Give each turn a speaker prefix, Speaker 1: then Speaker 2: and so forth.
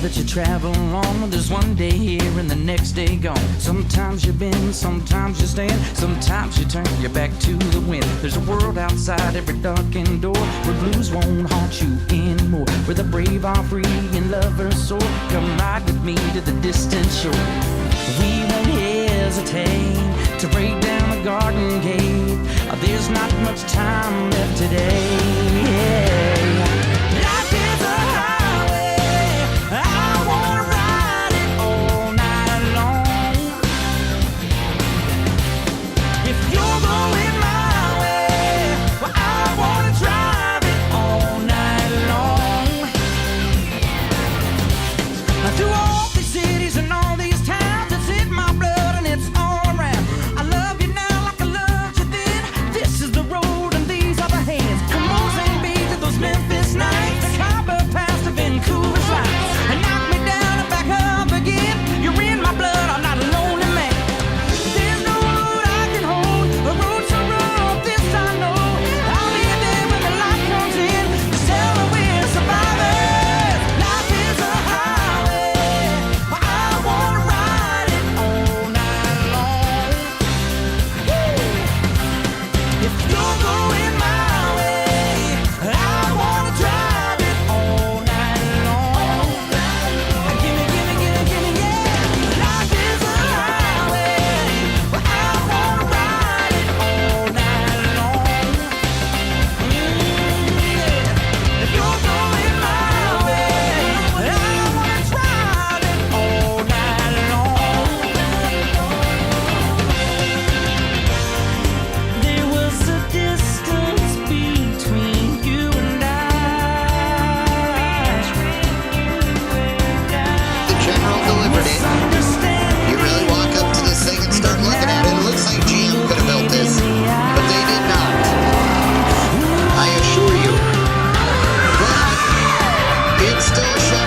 Speaker 1: that you travel on. There's one day here and the next day gone. Sometimes you bend, sometimes you stand, sometimes you turn your back to the wind. There's a world outside every darkened door where blues won't haunt you anymore, where the brave are free and lovers soar. Come ride with me to the distant shore. We won't hesitate to break down the garden gate. There's not much time left today. Life is a highway, I wanna ride it all night long. If you're going my way, well, I wanna drive it all night long. Through all these cities and all these towns, it's in my blood and it's all around. I love you now like I loved you then. This is the road and these are the hands. From Mozambique to those Memphis nights, the Copper Pass to Vancouver's lights, and knock me down and back up again. You're in my blood, I'm not a lonely man. There's no road I can hold, a road so rough, this I know. I'll be there when the light comes in, just tell me we're survivors. Life is a highway, I wanna ride it all night long. If you're going my way, I wanna drive it all night long. Gimme, gimme, gimme, gimme, yeah. Life is a highway, I wanna ride it all night long. Yeah. If you're going my way, I wanna drive it all night long. There was a distance between you and
Speaker 2: The General delivered it. You really walk up to this thing and start looking at it. It looks like GM could have built this, but they did not. I assure you. But it still shows